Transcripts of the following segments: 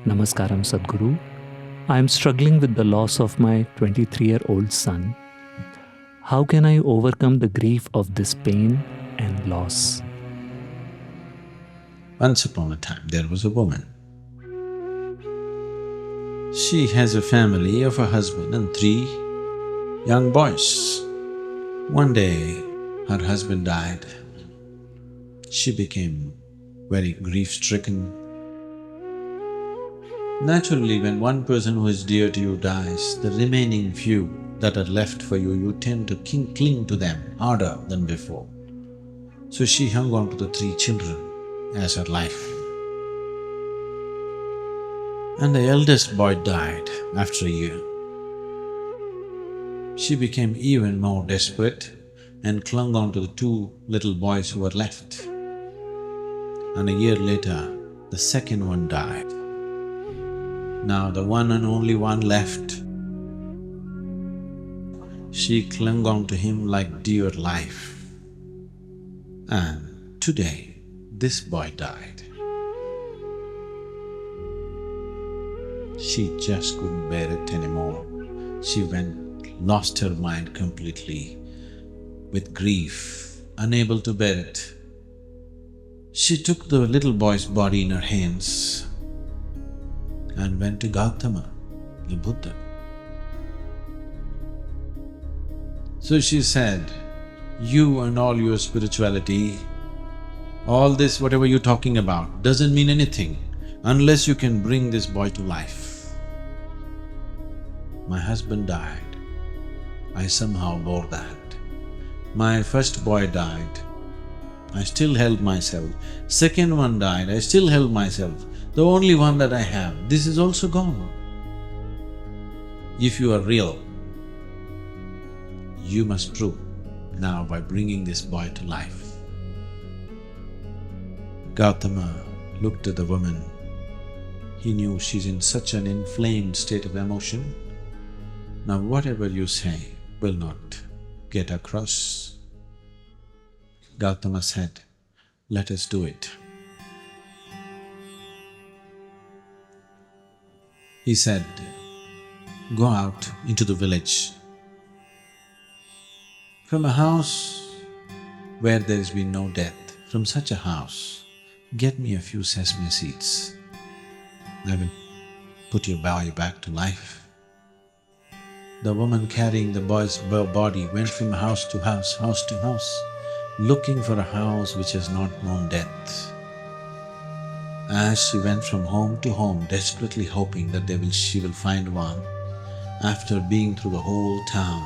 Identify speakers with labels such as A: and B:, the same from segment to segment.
A: Namaskaram Sadhguru. I am struggling with the loss of my 23-year-old son. How can I overcome the grief of this pain and loss?
B: Once upon a time, there was a woman. She has a family of a husband and 3 young boys. One day, her husband died. She became very grief-stricken. Naturally, when one person who is dear to you dies, the remaining few that are left for you, you tend to cling to them harder than before. So she hung on to the 3 children as her life. And the eldest boy died after a year. She became even more desperate and clung on to the 2 little boys who were left. And a year later, the second one died. Now the one and only one left, she clung on to him like dear life. And today, this boy died. She just couldn't bear it anymore. She lost her mind completely with grief, unable to bear it. She took the little boy's body in her hands and went to Gautama, the Buddha. So she said, "You and all your spirituality, all this whatever you're talking about doesn't mean anything unless you can bring this boy to life. My husband died, I somehow bore that. My first boy died, I still held myself. Second one died, I still held myself. The only one that I have, this is also gone. If you are real, you must prove now by bringing this boy to life." Gautama looked at the woman. He knew she's in such an inflamed state of emotion. Now whatever you say will not get across. Gautama said, "Let us do it." He said, "Go out into the village. From a house where there has been no death, from such a house, get me a few sesame seeds. I will put your boy back to life." The woman carrying the boy's body went from house to house, looking for a house which has not known death. As she went from home to home, desperately hoping that she will find one, after being through the whole town,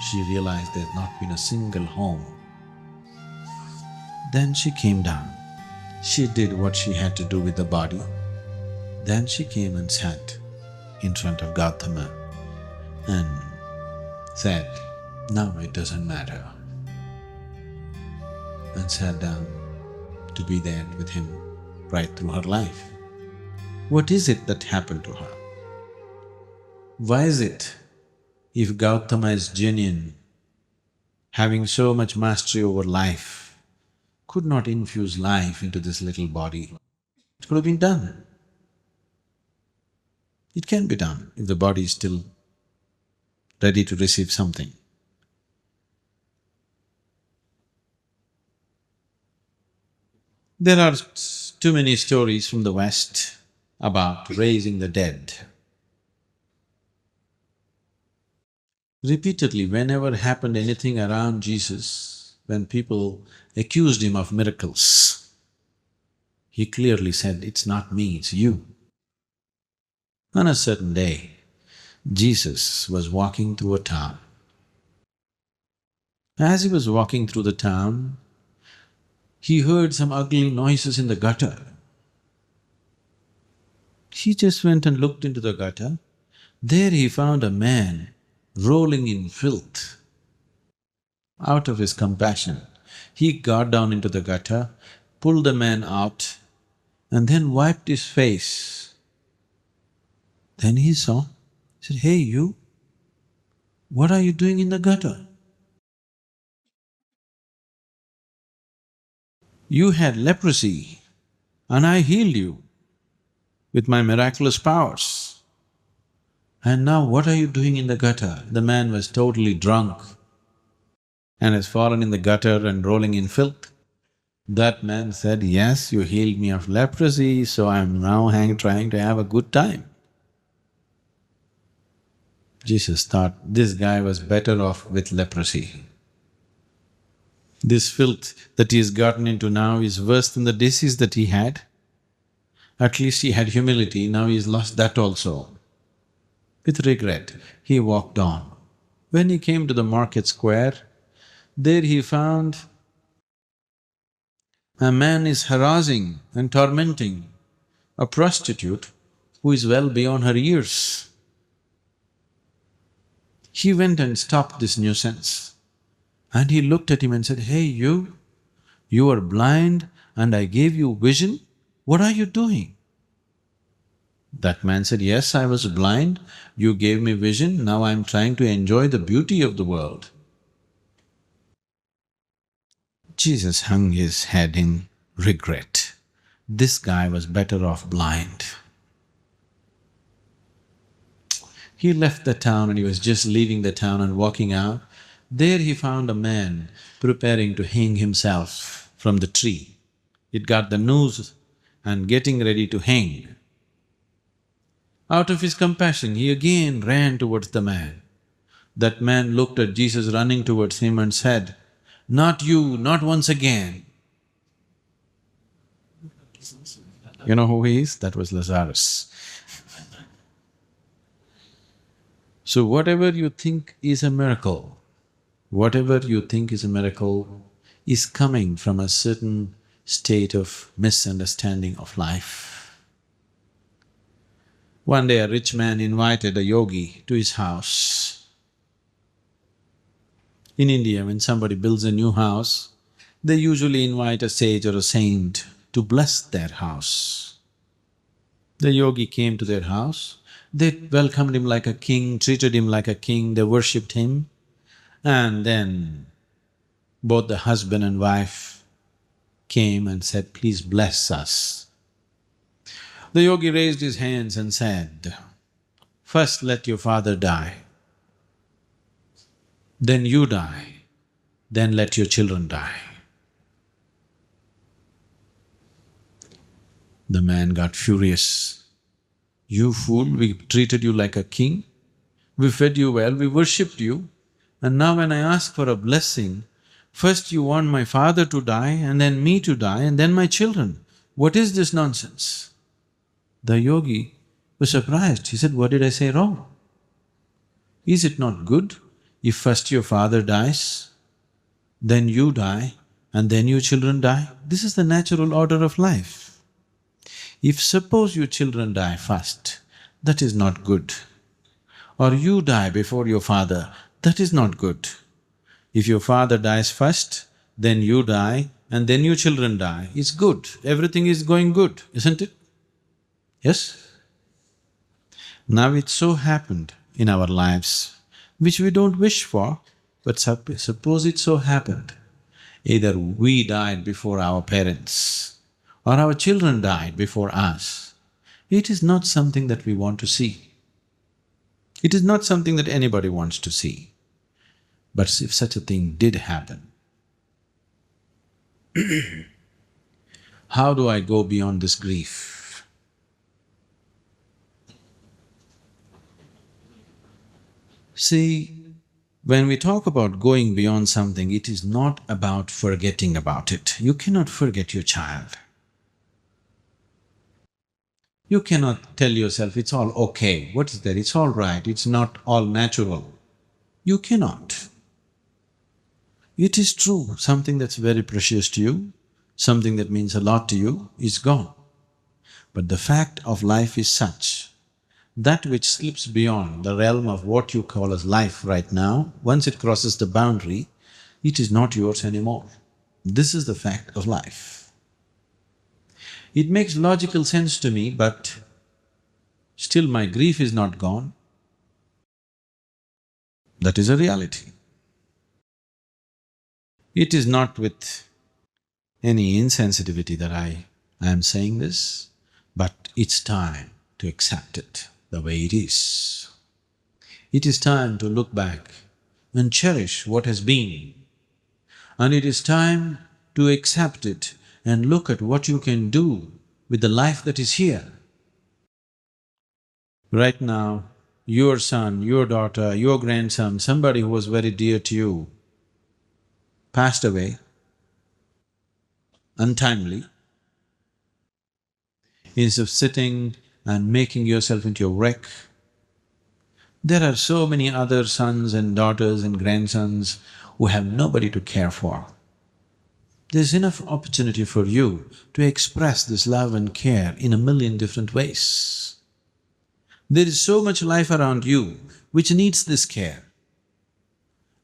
B: she realized there had not been a single home. Then she came down. She did what she had to do with the body. Then she came and sat in front of Gautama and said, "Now it doesn't matter," and sat down to be there with him right through her life. What is it that happened to her? Why is it, if Gautama is genuine, having so much mastery over life, could not infuse life into this little body? It could have been done. It can be done if the body is still ready to receive something. There are too many stories from the West about raising the dead. Repeatedly, whenever happened anything around Jesus, when people accused him of miracles, he clearly said, "It's not me, it's you." On a certain day, Jesus was walking through a town. As he was walking through the town, he heard some ugly noises in the gutter. He just went and looked into the gutter. There he found a man rolling in filth. Out of his compassion, he got down into the gutter, pulled the man out, and then wiped his face. Then he saw, he said, "Hey you, what are you doing in the gutter? You had leprosy and I healed you. with my miraculous powers. And now what are you doing in the gutter? The man was totally drunk and has fallen in the gutter and rolling in filth. That man said, yes, you healed me of leprosy, so I'm now trying to have a good time. Jesus thought this guy was better off with leprosy. This filth that he's gotten into now is worse than the disease that he had. At least he had humility, now he's lost that also. With regret, he walked on. When he came to the market square, there he found a man is harassing and tormenting a prostitute who is well beyond her years. He went and stopped this nuisance and he looked at him and said, hey you are blind and I gave you vision, what are you doing? That man said, yes, I was blind, you gave me vision, now I'm trying to enjoy the beauty of the world. Jesus hung his head in regret. This guy was better off blind. He left the town and he was just leaving the town and walking out. There he found a man preparing to hang himself from the tree. It got the noose and getting ready to hang. Out of his compassion, he again ran towards the man. That man looked at Jesus running towards him and said, not you, not once again. You know who he is? That was Lazarus. So whatever you think is a miracle, whatever you think is a miracle is coming from a certain state of misunderstanding of life. One day a rich man invited a yogi to his house. In India, when somebody builds a new house, they usually invite a sage or a saint to bless their house. The yogi came to their house, they welcomed him like a king, treated him like a king, they worshipped him, and then both the husband and wife came and said, please bless us. The yogi raised his hands and said, first let your father die, then you die, then let your children die. The man got furious. You fool, we treated you like a king, we fed you well, we worshipped you, and now when I ask for a blessing, first you want my father to die and then me to die and then my children. What is this nonsense? The yogi was surprised. He said, what did I say wrong? Is it not good if first your father dies, then you die, and then your children die? This is the natural order of life. If suppose your children die first, that is not good. Or you die before your father, that is not good. If your father dies first, then you die, and then your children die, it's good. Everything is going good, isn't it? Yes? Now it so happened in our lives, which we don't wish for, but suppose it so happened, either we died before our parents or our children died before us, it is not something that we want to see. It is not something that anybody wants to see. But if such a thing did happen, how do I go beyond this grief? See, when we talk about going beyond something, it is not about forgetting about it. You cannot forget your child. You cannot tell yourself, it's all okay. What is that? It's all right, it's not all natural. You cannot. It is true, something that's very precious to you, something that means a lot to you is gone. But the fact of life is such, that which slips beyond the realm of what you call as life right now, once it crosses the boundary, it is not yours anymore. This is the fact of life. It makes logical sense to me, but still my grief is not gone. That is a reality. It is not with any insensitivity that I am saying this. but it's time to accept it the way it is. It is time to look back and cherish what has been. And it is time to accept it and look at what you can do with the life that is here. Right now, your son, your daughter, your grandson, somebody who was very dear to you, passed away untimely. Instead of sitting and making yourself into a wreck, there are so many other sons and daughters and grandsons who have nobody to care for. There's enough opportunity for you to express this love and care in a million different ways. There is so much life around you which needs this care,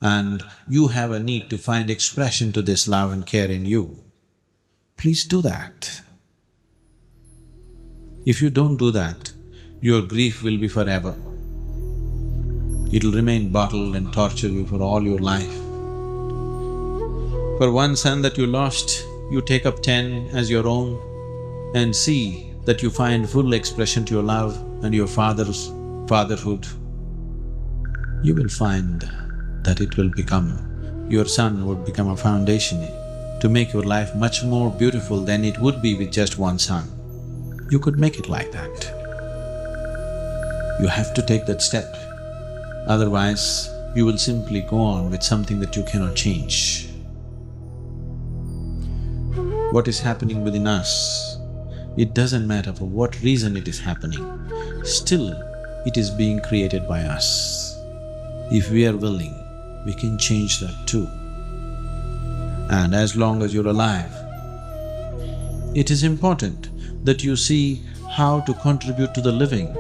B: and you have a need to find expression to this love and care in you. Please do that. If you don't do that, your grief will be forever. It'll remain bottled and torture you for all your life. For one son that you lost, you take up 10 as your own and see that you find full expression to your love and your father's fatherhood. You will find that it will become… your son would become a foundation to make your life much more beautiful than it would be with just one son. You could make it like that. You have to take that step, otherwise you will simply go on with something that you cannot change. What is happening within us, it doesn't matter for what reason it is happening, still it is being created by us. If we are willing, we can change that too. And as long as you're alive, it is important that you see how to contribute to the living